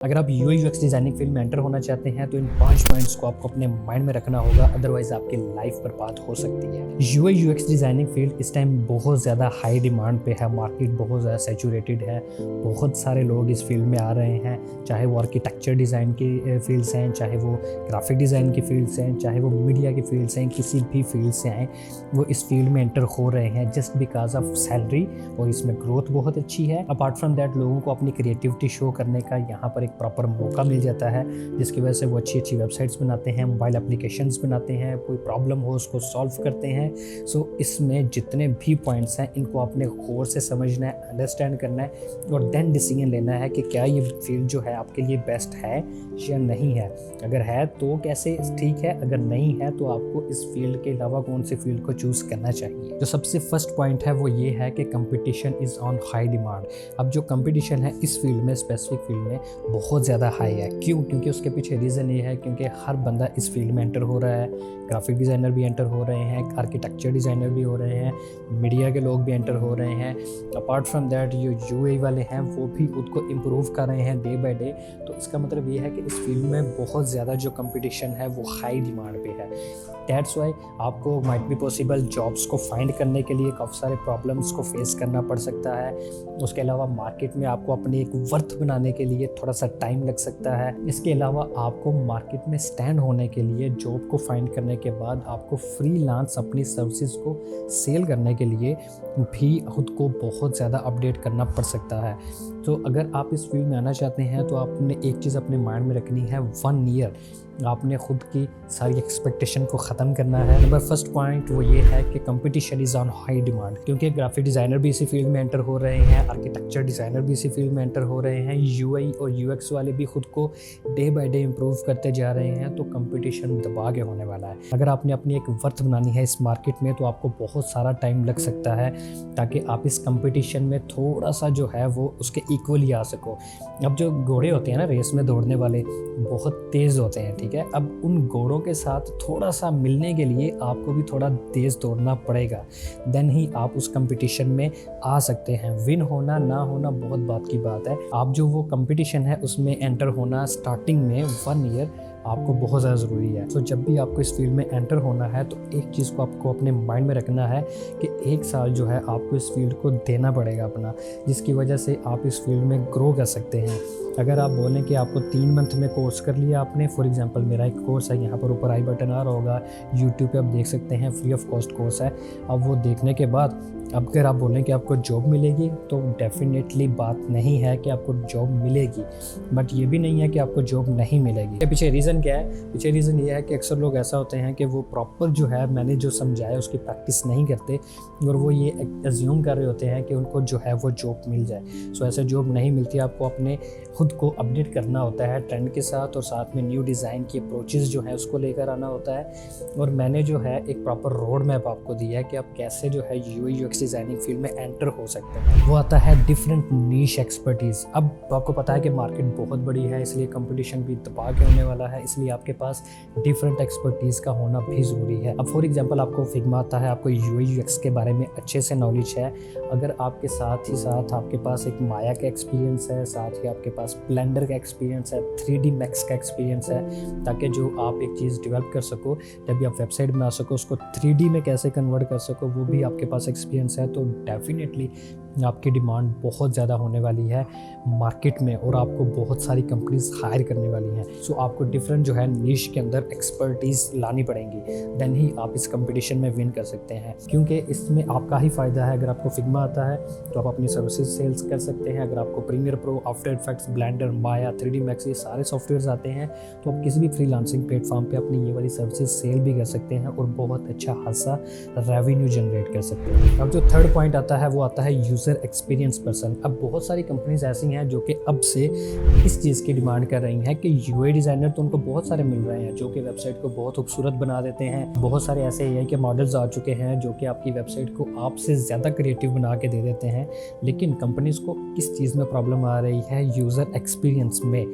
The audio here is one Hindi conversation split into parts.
अगर आप यूआई यूएक्स डिज़ाइनिंग फील्ड में एंटर होना चाहते हैं तो इन 5 पॉइंट्स को आपको अपने माइंड में रखना होगा, अदरवाइज आपकी लाइफ बर्बाद हो सकती है। यूआई यूएक्स डिज़ाइनिंग फील्ड इस टाइम बहुत ज़्यादा हाई डिमांड पे है, मार्केट बहुत ज़्यादा सैचुरेटेड है। बहुत सारे लोग इस फील्ड में आ रहे हैं, चाहे वो आर्किटेक्चर डिज़ाइन की फील्ड्स हैं, चाहे वो ग्राफिक डिज़ाइन की फील्ड्स हैं, चाहे वो मीडिया की फील्ड्स हैं, किसी भी फील्ड से आएँ वो इस फील्ड में एंटर हो रहे हैं जस्ट बिकॉज ऑफ सैलरी, और इसमें ग्रोथ बहुत अच्छी है। अपार्ट फ्रॉम दैट लोगों को अपनी क्रिएटिविटी शो करने का यहाँ पर प्रॉपर मौका मिल जाता है, जिसकी वजह से वो अच्छी अच्छी वेबसाइट्स बनाते हैं, मोबाइल एप्लीकेशंस बनाते हैं, कोई प्रॉब्लम हो उसको सॉल्व करते हैं। सो इसमें जितने भी पॉइंट्स हैं इनको अपने गौर से समझना है, अंडरस्टैंड करना है और देन डिसीजन लेना है कि क्या ये फील्ड जो है आपके लिए बेस्ट है या नहीं है। अगर है तो कैसे ठीक है, अगर नहीं है तो आपको इस फील्ड के अलावा कौन सी फील्ड को चूज़ करना चाहिए। जो सबसे फर्स्ट पॉइंट है वो ये है कि competition is on high demand. अब जो कंपटीशन है इस फील्ड में, स्पेसिफिक फील्ड में बहुत ज़्यादा हाई है। क्यों? क्योंकि उसके पीछे रीज़न ये है क्योंकि हर बंदा इस फील्ड में एंटर हो रहा है। ग्राफिक डिज़ाइनर भी एंटर हो रहे हैं, आर्किटेक्चर डिज़ाइनर भी हो रहे हैं, मीडिया के लोग भी एंटर हो रहे हैं। अपार्ट फ्रॉम दैट जो यूएई वाले हैं वो भी खुद को इम्प्रूव कर रहे हैं डे बाय डे। तो इसका मतलब ये है कि इस फील्ड में बहुत ज़्यादा जो कंपटीशन है वो हाई डिमांड पे है। दैट्स वाई आपको माइट बी पॉसिबल जॉब्स को फाइंड करने के लिए काफ़ी सारे प्रॉब्लम्स को फेस करना पड़ सकता है। उसके अलावा मार्केट में आपको अपनी एक वर्थ बनाने के लिए थोड़ा सा टाइम लग सकता है। इसके अलावा आपको मार्केट में स्टैंड होने के लिए जॉब को फाइंड करने के बाद आपको फ्रीलांस अपनी सर्विसेज को सेल करने के लिए भी खुद को बहुत ज़्यादा अपडेट करना पड़ सकता है। तो अगर आप इस फील्ड में आना चाहते हैं तो आपने एक चीज़ अपने माइंड में रखनी है, 1 ईयर आपने खुद की सारी एक्सपेक्टेशन को ख़त्म करना है। नंबर फर्स्ट पॉइंट वो ये है कि competition is on high demand, क्योंकि ग्राफिक डिज़ाइनर भी इसी फील्ड में एंटर हो रहे हैं, आर्किटेक्चर डिज़ाइनर भी इसी फील्ड में एंटर हो रहे हैं, यूआई और यूएक्स वाले भी खुद को डे बाय डे इम्प्रूव करते जा रहे हैं। तो कंपटीशन दबा के होने वाला है। अगर आपने अपनी एक वर्थ बनानी है इस मार्केट में तो आपको बहुत सारा टाइम लग सकता है ताकि आप इस कंपटीशन में थोड़ा सा जो है वो उसके इक्वली आ सको। अब जो घोड़े होते हैं ना रेस में दौड़ने वाले, बहुत तेज़ होते हैं, ठीक है। अब उन घोड़ों के साथ थोड़ा सा मिलने के लिए आपको भी थोड़ा तेज़ दौड़ना पड़ेगा, देन ही आप उस कंपटीशन में आ सकते हैं। विन होना ना होना बहुत बात की बात है। आप जो वो कंपटीशन है उसमें एंटर होना स्टार्टिंग में 1 ईयर आपको बहुत ज़्यादा ज़रूरी है। तो जब भी आपको इस फील्ड में एंटर होना है तो एक चीज़ को आपको अपने माइंड में रखना है कि 1 साल जो है आपको इस फील्ड को देना पड़ेगा अपना, जिसकी वजह से आप इस फील्ड में ग्रो कर सकते हैं। अगर आप बोलें कि आपको 3 मंथ में कोर्स कर लिया आपने, फॉर एग्जांपल मेरा एक कोर्स है, यहाँ पर ऊपर आई बटन आ रहा होगा, यूट्यूब पे आप देख सकते हैं, फ्री ऑफ कॉस्ट कोर्स है। अब वो देखने के बाद अब अगर आप बोलें कि आपको जॉब मिलेगी तो डेफिनेटली बात नहीं है कि आपको जॉब मिलेगी, बट ये भी नहीं है कि आपको जॉब नहीं मिलेगी। इसके पीछे रीज़न क्या है? पीछे रीज़न ये है कि अक्सर लोग ऐसा होते हैं कि वो प्रॉपर जो है मैंने जो समझाया उसकी प्रैक्टिस नहीं करते और वो ये एज्यूम कर रहे होते हैं कि उनको जो है वो जॉब मिल जाए। सो ऐसे जॉब नहीं मिलती। आपको अपने खुद को अपडेट करना होता है ट्रेंड के साथ, और साथ में न्यू डिज़ाइन की अप्रोचेस जो है उसको लेकर आना होता है। और मैंने जो है एक प्रॉपर रोड मैप आपको दिया है कि आप कैसे जो है यूआई यूएक्स डिज़ाइनिंग फील्ड में एंटर हो सकते हैं। वो आता है डिफरेंट नीश एक्सपर्टीज़। अब तो आपको पता है कि मार्केट बहुत बड़ी है, इसलिए कंपटीशन भी दबा के होने वाला है, इसलिए आपके पास डिफरेंट एक्सपर्टीज़ का होना भी ज़रूरी है। अब फॉर एग्जांपल आपको फिग्मा आता है, आपको यूआई यूएक्स के बारे में अच्छे से नॉलेज है। अगर आपके साथ ही साथ आपके पास एक माया का एक्सपीरियंस है, साथ ही आपके पास ब्लेंडर का एक्सपीरियंस है, 3D मैक्स का एक्सपीरियंस है, ताकि जो आप एक चीज़ डेवलप कर सको, जब भी आप वेबसाइट बना सको उसको 3D में कैसे कन्वर्ट कर सको, वो भी आपके पास एक्सपीरियंस है, तो डेफिनेटली आपकी डिमांड बहुत ज़्यादा होने वाली है मार्केट में और आपको बहुत सारी कंपनीज हायर करने वाली हैं। सो आपको डिफरेंट जो है नीश के अंदर एक्सपर्टीज़ लानी पड़ेंगी, देन ही आप इस कंपटीशन में विन कर सकते हैं, क्योंकि इसमें आपका ही फ़ायदा है। अगर आपको फिग्मा आता है तो आप अपनी सर्विसेज सेल्स कर सकते हैं। अगर आपको Premiere Pro, After Effects, Blender, Maya, 3D max ये सारे सॉफ्टवेयर्स आते हैं तो आप किसी भी फ्रीलांसिंग प्लेटफॉर्म पे अपनी ये वाली सर्विसेज सेल भी कर सकते हैं और बहुत अच्छा खासा रेवेन्यू जनरेट कर सकते हैं। अब जो थर्ड पॉइंट आता है वो आता है यूज़र एक्सपीरियंस पर्सन। अब बहुत सारी कंपनीज ऐसी हैं जो कि अब से इस चीज़ की डिमांड कर रही हैं कि यूआई डिज़ाइनर तो उनको बहुत सारे मिल रहे हैं जो कि वेबसाइट को बहुत खूबसूरत बना देते हैं। बहुत सारे ऐसे एआई के मॉडल्स आ चुके हैं जो कि आपकी वेबसाइट को आपसे ज़्यादा क्रिएटिव बना के दे देते हैं, लेकिन कंपनीज को किस चीज़ में प्रॉब्लम आ रही है? यूज़र एक्सपीरियंस में।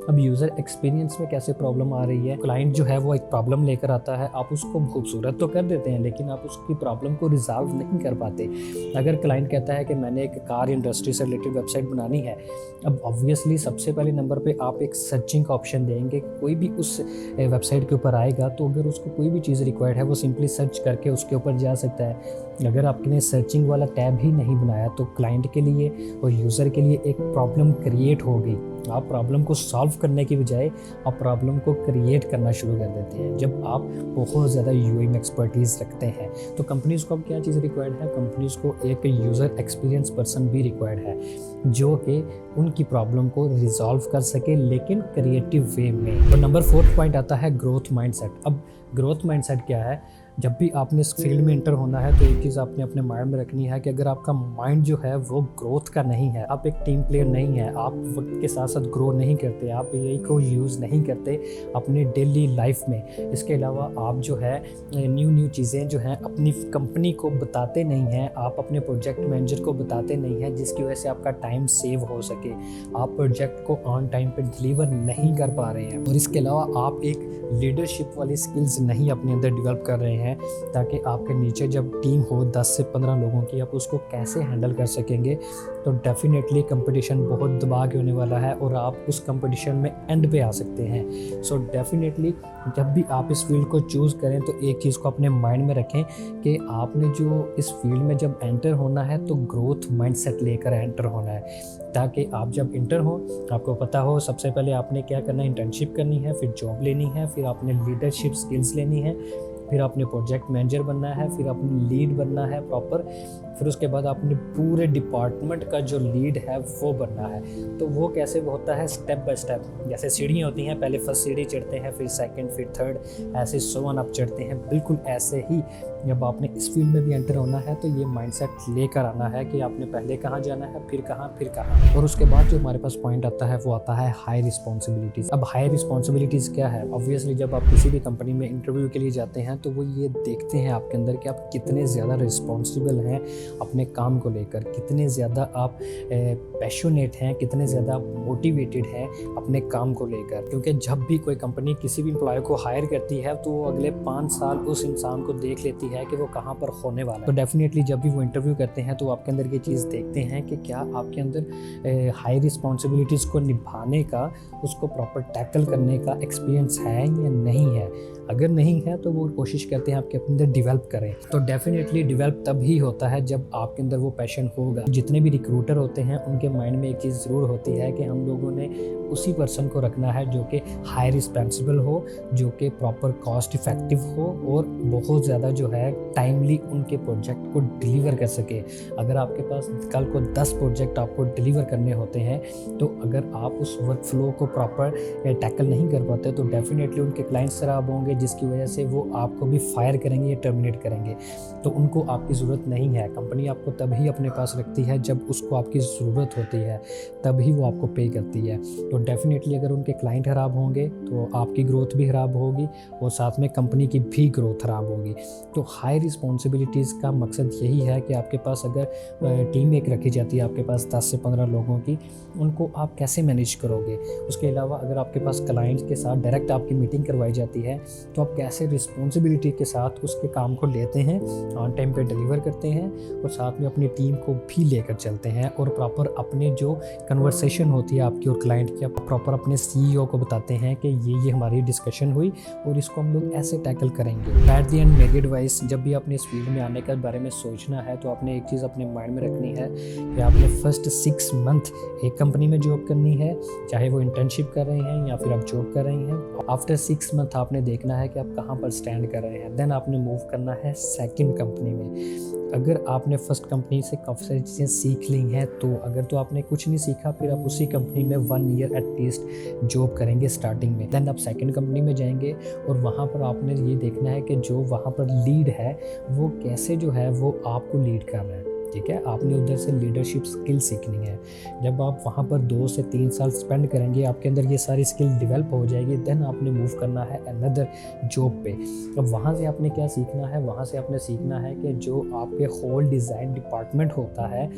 अब यूज़र एक्सपीरियंस में कैसे प्रॉब्लम आ रही है? क्लाइंट जो है वो एक प्रॉब्लम लेकर आता है, आप उसको खूबसूरत तो कर देते हैं लेकिन आप उसकी प्रॉब्लम को रिजॉल्व नहीं कर पाते। अगर क्लाइंट कहता है कि मैंने एक कार इंडस्ट्री से रिलेटेड वेबसाइट बनानी है। अब ऑब्वियसली सबसे पहले नंबर पे आप एक सर्चिंग का ऑप्शन देंगे। कोई भी उस वेबसाइट के ऊपर आएगा तो अगर उसको कोई भी चीज़ रिक्वायर्ड है वो सिंपली सर्च करके उसके ऊपर जा सकता है। अगर आपने सर्चिंग वाला टैब ही नहीं बनाया तो क्लाइंट के लिए और यूज़र के लिए एक प्रॉब्लम क्रिएट होगी। आप प्रॉब्लम को सॉल्व करने की बजाय आप प्रॉब्लम को क्रिएट करना शुरू कर देते हैं। जब आप बहुत ज़्यादा यूआई में एक्सपर्टीज़ रखते हैं तो कंपनीज़ को अब क्या चीज़ रिक्वायर्ड है, कंपनीज़ को एक यूज़र एक्सपीरियंस पर्सन भी रिक्वायर्ड है जो कि उनकी प्रॉब्लम को रिजॉल्व कर सके, लेकिन क्रिएटिव वे में। और नंबर 4 पॉइंट आता है ग्रोथ माइंडसेट। अब ग्रोथ माइंडसेट क्या है? जब भी आपने इस फील्ड में इंटर होना है तो एक चीज़ आपने अपने माइंड में रखनी है कि अगर आपका माइंड जो है वो ग्रोथ का नहीं है, आप एक टीम प्लेयर नहीं है, आप वक्त के साथ साथ ग्रो नहीं करते, आप एआई को यूज़ नहीं करते अपने डेली लाइफ में, इसके अलावा आप जो है न्यू चीज़ें जो हैं अपनी कंपनी को बताते नहीं हैं, आप अपने प्रोजेक्ट मैनेजर को बताते नहीं हैं जिसकी वजह से आपका टाइम सेव हो सके, आप प्रोजेक्ट को ऑन टाइम पे डिलीवर नहीं कर पा रहे हैं, और इसके अलावा आप एक लीडरशिप वाली स्किल्स नहीं अपने अंदर डेवलप कर रहे हैं ताकि आपके नीचे जब टीम हो 10 से 15 लोगों की, आप उसको कैसे हैंडल कर सकेंगे, तो डेफिनेटली कंपटीशन बहुत दबा के होने वाला है और आप उस कंपटीशन में एंड पे आ सकते हैं। सो डेफिनेटली जब भी आप इस फील्ड को चूज़ करें तो एक चीज़ को अपने माइंड में रखें कि आपने जो इस फील्ड में जब एंटर होना है तो ग्रोथ माइंडसेट लेकर एंटर होना है, ताकि आप जब इंटर हो आपको पता हो सबसे पहले आपने क्या करना है, इंटर्नशिप करनी है, फिर जॉब लेनी है, फिर आपने लीडरशिप स्किल्स लेनी है, फिर आपने प्रोजेक्ट मैनेजर बनना है, फिर आपने लीड बनना है प्रॉपर, फिर उसके बाद आपने पूरे डिपार्टमेंट का जो लीड है वो बनना है। तो वो कैसे होता है? स्टेप बाय स्टेप, जैसे सीढ़ियाँ होती हैं, पहले फर्स्ट सीढ़ी चढ़ते हैं, फिर सेकंड, फिर थर्ड, ऐसे सो ऑन आप चढ़ते हैं। बिल्कुल ऐसे ही जब आपने इस फील्ड में भी एंटर होना है तो ये माइंडसेट लेकर आना है कि आपने पहले कहाँ जाना है, फिर कहाँ। और उसके बाद जो हमारे पास पॉइंट आता है वो आता है हाई रिस्पॉन्सिबिलिटीज़। अब हाई रिस्पॉन्सिबिलिटीज़ क्या है? ऑब्वियसली जब आप किसी भी कंपनी में इंटरव्यू के लिए जाते हैं तो वो ये देखते हैं आपके अंदर कि आप कितने ज़्यादा रिस्पॉन्सिबल हैं अपने काम को लेकर, कितने ज़्यादा आप पैशनेट हैं, कितने ज़्यादा मोटिवेटेड हैं अपने काम को लेकर। क्योंकि जब भी कोई कंपनी किसी भी एम्प्लॉय को हायर करती है तो वो अगले 5 साल उस इंसान को देख लेती है कि वो कहाँ पर होने वाला है। तो डेफिनेटली जब भी वो इंटरव्यू करते हैं तो आपके अंदर ये चीज़ देखते हैं कि क्या आपके अंदर हाई रिस्पॉन्सिबिलिटीज़ को निभाने का, उसको प्रॉपर टैकल करने का एक्सपीरियंस है या नहीं है। अगर नहीं है तो वो कोशिश करते हैं आपके अंदर डेवलप करें। तो डेफिनेटली डेवलप तब ही होता है जब आपके अंदर वो पैशन होगा। जितने भी रिक्रूटर होते हैं उनके माइंड में एक चीज़ ज़रूर होती है कि हम लोगों ने उसी पर्सन को रखना है जो कि हाई रिस्पॉन्सिबल हो, जो कि प्रॉपर कॉस्ट इफेक्टिव हो और बहुत ज़्यादा जो है टाइमली उनके प्रोजेक्ट को डिलीवर कर सके। अगर आपके पास कल को 10 प्रोजेक्ट आपको डिलीवर करने होते हैं तो अगर आप उस वर्क फ्लो को प्रॉपर टैकल नहीं कर पाते तो डेफिनेटली उनके क्लाइंट्स खराब होंगे, जिसकी वजह से वो आपको भी फायर करेंगे या टर्मिनेट करेंगे। तो उनको आपकी ज़रूरत नहीं है। कंपनी आपको तभी अपने पास रखती है जब उसको आपकी ज़रूरत होती है, तभी वो आपको पे करती है। तो डेफिनेटली अगर उनके क्लाइंट ख़राब होंगे तो आपकी ग्रोथ भी ख़राब होगी और साथ में कंपनी की भी ग्रोथ ख़राब होगी। तो हाई रिस्पॉन्सिबिलिटीज़ का मकसद यही है कि आपके पास अगर टीम एक रखी जाती है आपके पास 10 से 15 लोगों की, उनको आप कैसे मैनेज करोगे। उसके अलावा अगर आपके पास क्लाइंट्स के साथ डायरेक्ट आपकी मीटिंग करवाई जाती है तो आप कैसे रिस्पॉन्सिबिलिटी के साथ उसके काम को लेते हैं, ऑन टाइम पे डिलीवर करते हैं और साथ में अपनी टीम को भी लेकर चलते हैं और प्रॉपर अपने जो कन्वर्सेशन होती है आपकी और क्लाइंट की, आप प्रॉपर अपने सीईओ को बताते हैं कि ये हमारी डिस्कशन हुई और इसको हम लोग ऐसे टैकल करेंगे। एट द एंड मेरी एडवाइस, जब भी आपने इस फील्ड में आने के बारे में सोचना है तो आपने एक चीज़ अपने माइंड में रखनी है कि आपने फर्स्ट 6 मंथ एक कंपनी में जॉब करनी है, चाहे वो इंटर्नशिप कर रहे हैं या फिर आप जॉब कर रही हैं। आफ्टर 6 मंथ आपने देखना है कि आप कहाँ पर स्टैंड कर रहे हैं। देन आपने मूव करना है सेकंड कंपनी में। अगर आपने फर्स्ट कंपनी से काफ़ी सारी चीज़ें सीख ली हैं तो अगर तो आपने कुछ नहीं सीखा फिर आप उसी कंपनी में 1 ईयर एटलीस्ट जॉब करेंगे स्टार्टिंग में। देन आप सेकंड कंपनी में जाएंगे और वहाँ पर आपने ये देखना है कि जो वहाँ पर लीड है वो कैसे जो है वो आपको लीड कर रहा है। ठीक है, आपने उधर से लीडरशिप स्किल सीखनी है। जब आप वहाँ पर 2 से 3 साल स्पेंड करेंगे, आपके अंदर ये सारी स्किल डेवलप हो जाएगी। देन आपने मूव करना है अनदर जॉब पे। अब वहाँ से आपने क्या सीखना है, वहाँ से आपने सीखना है कि जो आपके होल डिज़ाइन डिपार्टमेंट होता है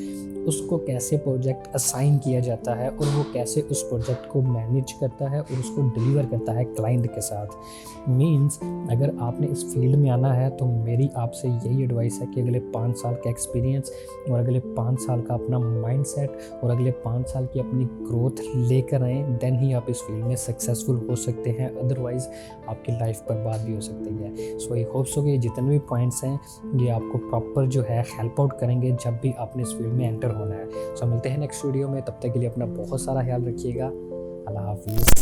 उसको कैसे प्रोजेक्ट असाइन किया जाता है और वो कैसे उस प्रोजेक्ट को मैनेज करता है और उसको डिलीवर करता है क्लाइंट के साथ। मीन्स अगर आपने इस फील्ड में आना है तो मेरी आपसे यही एडवाइस है कि अगले 5 साल का एक्सपीरियंस और अगले 5 साल का अपना माइंडसेट और अगले 5 साल की अपनी ग्रोथ लेकर आएँ, देन ही आप इस फील्ड में सक्सेसफुल हो सकते हैं, अदरवाइज़ आपकी लाइफ बर्बाद भी हो सकती है। सो आई होप सो कि जितने भी पॉइंट्स हैं ये आपको प्रॉपर जो है हेल्प आउट करेंगे जब भी आपने इस फील्ड में एंटर होना है। सो मिलते हैं नेक्स्ट वीडियो में, तब तक के लिए अपना बहुत सारा ख्याल रखिएगा। अल्लाह हाफिज़।